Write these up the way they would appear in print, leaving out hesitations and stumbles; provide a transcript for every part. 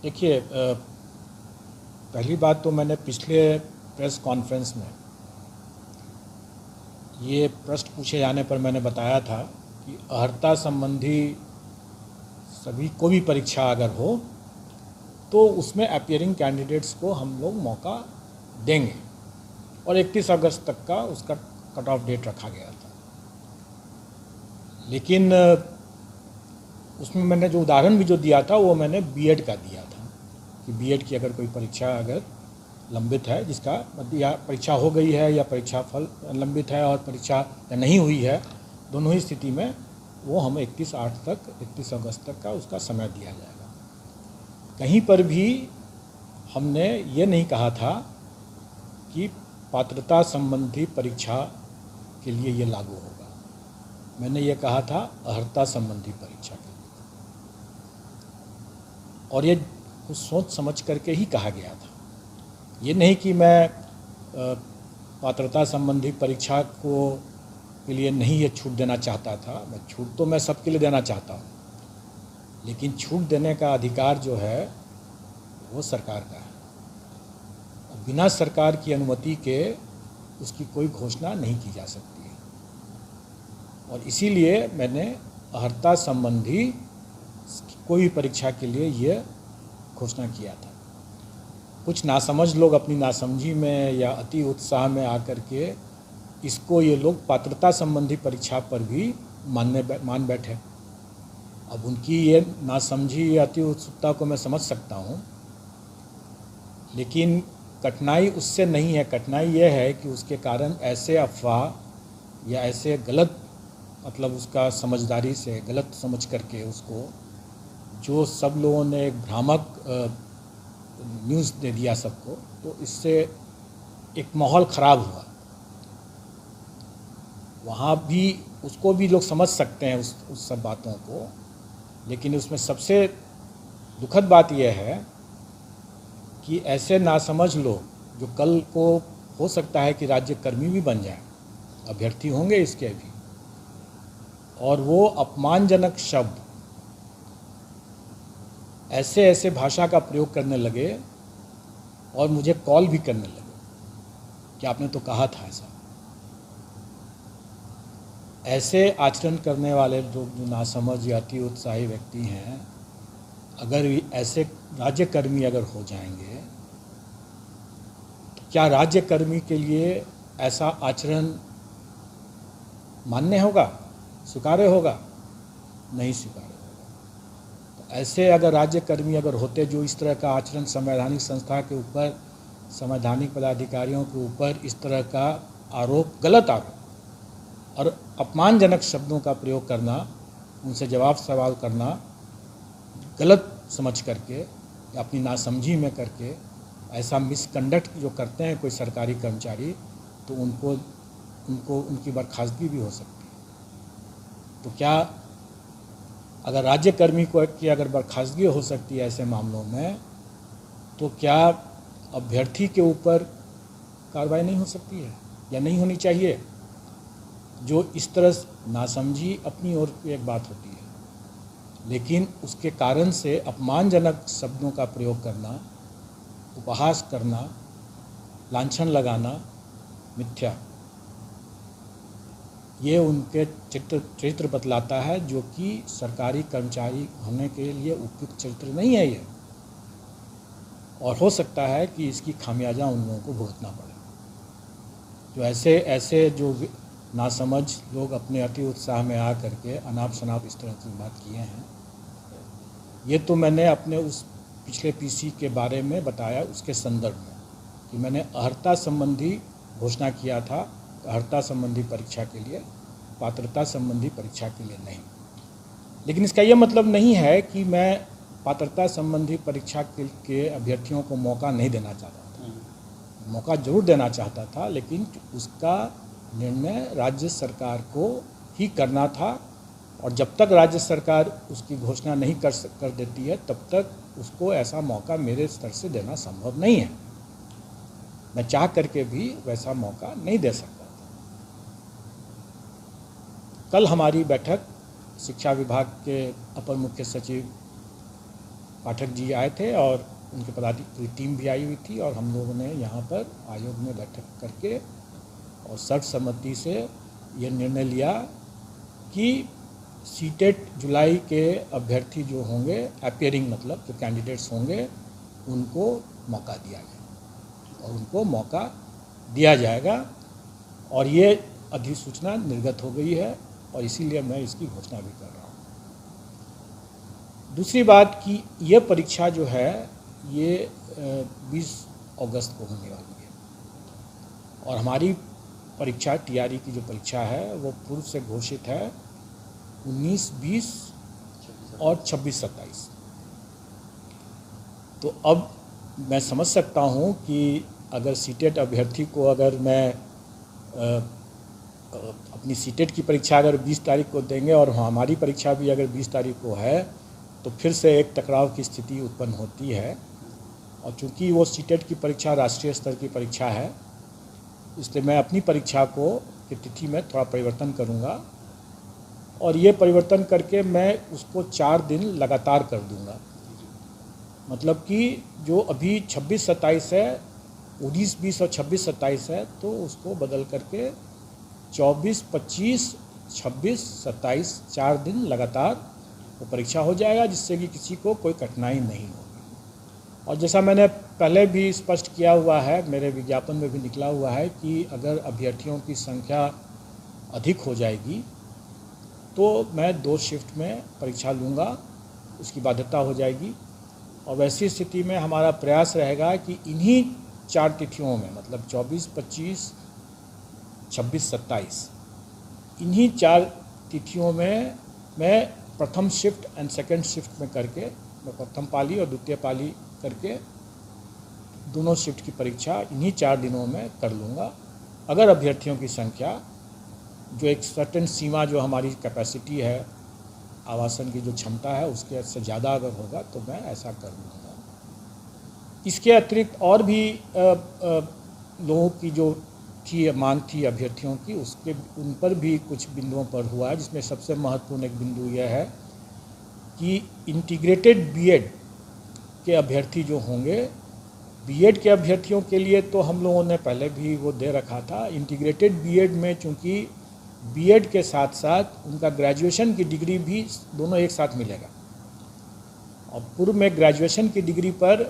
देखिए, पहली बात तो मैंने पिछले प्रेस कॉन्फ्रेंस में ये प्रश्न पूछे जाने पर मैंने बताया था कि अर्हता संबंधी सभी को भी परीक्षा अगर हो तो उसमें अपीयरिंग कैंडिडेट्स को हम लोग मौका देंगे और 31 अगस्त तक का उसका कट ऑफ डेट रखा गया था। लेकिन उसमें मैंने जो उदाहरण भी जो दिया था वो मैंने बीएड का दिया था कि बीएड की अगर कोई परीक्षा अगर लंबित है, जिसका या परीक्षा हो गई है या परीक्षा फल लंबित है और परीक्षा नहीं हुई है, दोनों ही स्थिति में वो हमें 31 अगस्त तक का उसका समय दिया जाएगा। कहीं पर भी हमने ये नहीं कहा था कि पात्रता संबंधी परीक्षा के लिए ये लागू होगा। मैंने ये कहा था अर्हता संबंधी परीक्षा के लिए, और ये कुछ सोच समझ करके ही कहा गया था। ये नहीं कि मैं पात्रता संबंधी परीक्षा के लिए नहीं ये छूट देना चाहता था। मैं छूट तो मैं सबके लिए देना चाहता हूँ, लेकिन छूट देने का अधिकार जो है वो सरकार का है। बिना सरकार की अनुमति के उसकी कोई घोषणा नहीं की जा सकती है, और इसीलिए मैंने अर्हता संबंधी कोई भी परीक्षा के लिए ये घोषणा किया था। कुछ नासमझ लोग अपनी नासमझी में या अति उत्साह में आकर के इसको ये लोग पात्रता संबंधी परीक्षा पर भी मान बैठे। अब उनकी ये नासमझी या अति उत्सुकता को मैं समझ सकता हूँ, लेकिन कठिनाई उससे नहीं है। कठिनाई ये है कि उसके कारण ऐसे अफवाह या ऐसे गलत, मतलब उसका समझदारी से गलत समझ करके उसको जो सब लोगों ने एक भ्रामक न्यूज़ दे दिया सबको, तो इससे एक माहौल ख़राब हुआ। वहाँ भी उसको भी लोग समझ सकते हैं उस सब बातों को, लेकिन उसमें सबसे दुखद बात यह है कि ऐसे नासमझ लोग जो कल को हो सकता है कि राज्यकर्मी भी बन जाए, अभ्यर्थी होंगे इसके भी, और वो अपमानजनक शब्द ऐसे ऐसे भाषा का प्रयोग करने लगे और मुझे कॉल भी करने लगे कि आपने तो कहा था ऐसा। ऐसे आचरण करने वाले लोग जो नासमझ या अति उत्साही व्यक्ति हैं, अगर ऐसे राज्यकर्मी अगर हो जाएंगे तो क्या राज्यकर्मी के लिए ऐसा आचरण मान्य होगा, स्वीकार्य होगा? नहीं स्वीकार्य होगा। तो ऐसे अगर राज्यकर्मी अगर होते जो इस तरह का आचरण संवैधानिक संस्था के ऊपर, संवैधानिक पदाधिकारियों के ऊपर इस तरह का आरोप, गलत आरोप और अपमानजनक शब्दों का प्रयोग करना, उनसे जवाब सवाल करना गलत समझ करके या अपनी नासमझी में करके ऐसा मिसकंडक्ट जो करते हैं कोई सरकारी कर्मचारी, तो उनको उनकी बर्खास्तगी भी हो सकती है। तो क्या अगर राज्यकर्मी की अगर बर्खास्तगी हो सकती है ऐसे मामलों में, तो क्या अभ्यर्थी के ऊपर कार्रवाई नहीं हो सकती है या नहीं होनी चाहिए? जो इस तरह नासमझी अपनी ओर एक बात होती है, लेकिन उसके कारण से अपमानजनक शब्दों का प्रयोग करना, उपहास करना, लांछन लगाना मिथ्या, ये उनके चरित्र बतलाता है, जो कि सरकारी कर्मचारी होने के लिए उपयुक्त चरित्र नहीं है ये, और हो सकता है कि इसकी खामियाजा उन लोगों को भुगतना पड़े। जो ऐसे जो नासमझ लोग अपने अति उत्साह में आ करके अनाप शनाप इस तरह की बात किए हैं, ये तो मैंने अपने उस पिछले पीसी के बारे में बताया उसके संदर्भ में कि मैंने अर्हता संबंधी घोषणा किया था, अर्हता संबंधी परीक्षा के लिए, पात्रता संबंधी परीक्षा के लिए नहीं। लेकिन इसका ये मतलब नहीं है कि मैं पात्रता संबंधी परीक्षा के अभ्यर्थियों को मौका नहीं देना चाहता था। मौका जरूर देना चाहता था, लेकिन उसका निर्णय राज्य सरकार को ही करना था, और जब तक राज्य सरकार उसकी घोषणा नहीं कर देती है तब तक उसको ऐसा मौका मेरे स्तर से देना संभव नहीं है। मैं चाह करके भी वैसा मौका नहीं दे सकता था। कल हमारी बैठक शिक्षा विभाग के अपर मुख्य सचिव पाठक जी आए थे और उनके पूरी टीम भी आई हुई थी, और हम लोगों ने यहाँ पर आयोग में बैठक करके और सर्वसम्मति से ये निर्णय लिया कि सीटेट जुलाई के अभ्यर्थी जो होंगे, अपीयरिंग मतलब जो कैंडिडेट्स होंगे, उनको मौका दिया जाए और उनको मौका दिया जाएगा। और ये अधिसूचना निर्गत हो गई है और इसीलिए मैं इसकी घोषणा भी कर रहा हूँ। दूसरी बात कि ये परीक्षा जो है ये 20 अगस्त को होने वाली है, और हमारी परीक्षा टीआरई की जो परीक्षा है वो पूर्व से घोषित है 19, 20 और 26, 27। तो अब मैं समझ सकता हूँ कि अगर सीटेट अभ्यर्थी को अगर मैं अपनी सीटेट की परीक्षा अगर 20 तारीख को देंगे और हमारी परीक्षा भी अगर 20 तारीख को है, तो फिर से एक टकराव की स्थिति उत्पन्न होती है। और चूंकि वो सीटेट की परीक्षा राष्ट्रीय स्तर की परीक्षा है, इसलिए मैं अपनी परीक्षा की तिथि में थोड़ा परिवर्तन करूँगा, और ये परिवर्तन करके मैं उसको 4 दिन लगातार कर दूँगा। मतलब कि जो अभी 26, 27 है, 19, 20 और 26, 27 है, तो उसको बदल करके 24, 25, 26, 27 4 दिन लगातार वो परीक्षा हो जाएगा, जिससे कि किसी को कोई कठिनाई नहीं होगी। और जैसा मैंने पहले भी स्पष्ट किया हुआ है, मेरे विज्ञापन में भी निकला हुआ है कि अगर अभ्यर्थियों की संख्या अधिक हो जाएगी तो मैं 2 शिफ्ट में परीक्षा लूँगा, उसकी बाध्यता हो जाएगी। और वैसी स्थिति में हमारा प्रयास रहेगा कि इन्हीं 4 तिथियों में, मतलब 24, 25, 26, 27, इन्हीं 4 तिथियों में मैं प्रथम शिफ्ट एंड सेकंड शिफ्ट में करके, मैं प्रथम पाली और द्वितीय पाली करके दोनों शिफ्ट की परीक्षा इन्हीं 4 दिनों में कर लूँगा। अगर अभ्यर्थियों की संख्या जो एक सर्टेन सीमा जो हमारी कैपेसिटी है, आवासन की जो क्षमता है, उसके से ज़्यादा अगर होगा तो मैं ऐसा कर लूँगा। इसके अतिरिक्त और भी लोगों की जो मांग थी अभ्यर्थियों की, उन पर भी कुछ बिंदुओं पर हुआ है, जिसमें सबसे महत्वपूर्ण एक बिंदु यह है कि इंटीग्रेटेड बीएड के अभ्यर्थी जो होंगे, बीएड के अभ्यर्थियों के लिए तो हम लोगों ने पहले भी वो दे रखा था। इंटीग्रेटेड बीएड में चूँकि बीएड के साथ साथ उनका ग्रेजुएशन की डिग्री भी दोनों एक साथ मिलेगा, और पूर्व में ग्रेजुएशन की डिग्री पर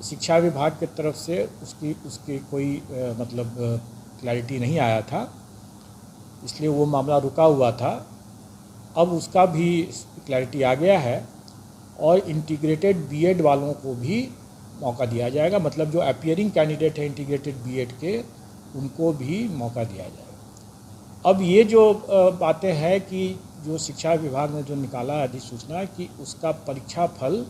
शिक्षा विभाग की तरफ से उसकी कोई मतलब क्लैरिटी नहीं आया था, इसलिए वो मामला रुका हुआ था। अब उसका भी क्लैरिटी आ गया है, और इंटीग्रेटेड बीएड वालों को भी मौका दिया जाएगा। मतलब जो अपीयरिंग कैंडिडेट है इंटीग्रेटेड बीएड के, उनको भी मौका दिया जाएगा। अब ये जो बातें हैं कि जो शिक्षा विभाग ने जो निकाला अधिसूचना कि उसका परीक्षा फल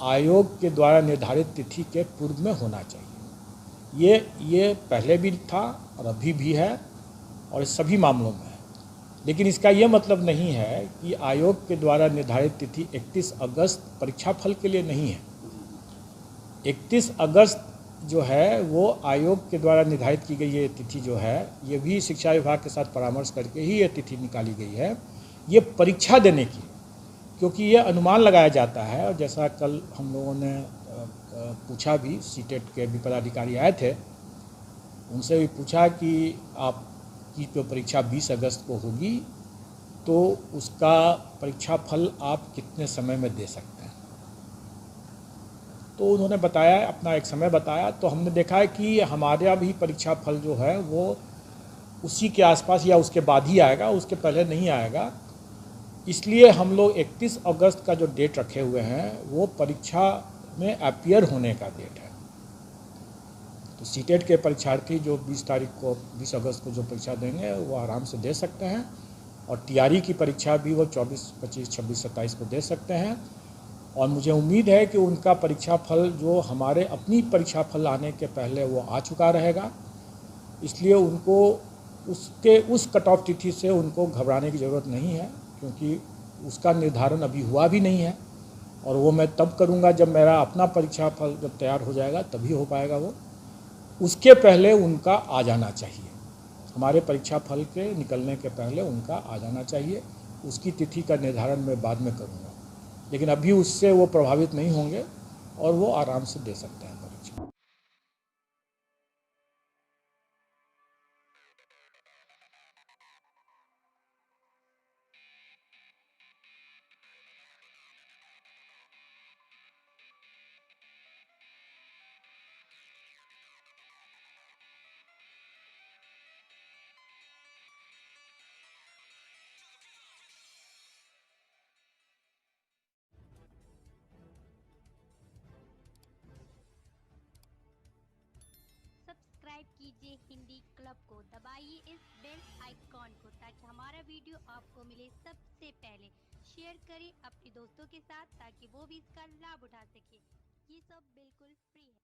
आयोग के द्वारा निर्धारित तिथि के पूर्व में होना चाहिए, ये पहले भी था और अभी भी है, और सभी मामलों में है। लेकिन इसका ये मतलब नहीं है कि आयोग के द्वारा निर्धारित तिथि 31 अगस्त परीक्षा फल के लिए नहीं है। 31 अगस्त जो है वो आयोग के द्वारा निर्धारित की गई ये तिथि जो है, ये भी शिक्षा विभाग के साथ परामर्श करके ही ये तिथि निकाली गई है, ये परीक्षा देने की, क्योंकि ये अनुमान लगाया जाता है। और जैसा कल हम लोगों ने पूछा भी, सीटेट के भी पदाधिकारी आए थे, उनसे भी पूछा कि आपकी जो परीक्षा 20 अगस्त को होगी तो उसका परीक्षा फल आप कितने समय में दे सकते हैं। तो उन्होंने बताया, अपना एक समय बताया, तो हमने देखा है कि हमारा भी परीक्षा फल जो है वो उसी के आसपास या उसके बाद ही आएगा, उसके पहले नहीं आएगा। इसलिए हम लोग 31 अगस्त का जो डेट रखे हुए हैं वो परीक्षा में अपीयर होने का डेट है। तो सीटेट के परीक्षार्थी जो 20 अगस्त को जो परीक्षा देंगे वो आराम से दे सकते हैं, और टीआरई की परीक्षा भी वो 24, 25, 26, 27 को दे सकते हैं। और मुझे उम्मीद है कि उनका परीक्षा फल जो हमारे अपनी परीक्षा फल आने के पहले वो आ चुका रहेगा, इसलिए उनको उस कट ऑफ तिथि से उनको घबराने की ज़रूरत नहीं है, क्योंकि उसका निर्धारण अभी हुआ भी नहीं है, और वो मैं तब करूँगा जब मेरा अपना परीक्षा फल जब तैयार हो जाएगा, तभी हो पाएगा वो। उसके पहले उनका आ जाना चाहिए, हमारे परीक्षा फल के निकलने के पहले उनका आ जाना चाहिए। उसकी तिथि का निर्धारण मैं बाद में करूँगा। लेकिन अभी उससे वो प्रभावित नहीं होंगे और वो आराम से दे सकते हैं परीक्षा। सब्सक्राइब कीजिए हिंदी क्लब को, दबाइए इस बेल आइकॉन को ताकि हमारा वीडियो आपको मिले सबसे पहले। शेयर करें अपने दोस्तों के साथ ताकि वो भी इसका लाभ उठा सके। ये सब बिल्कुल फ्री है।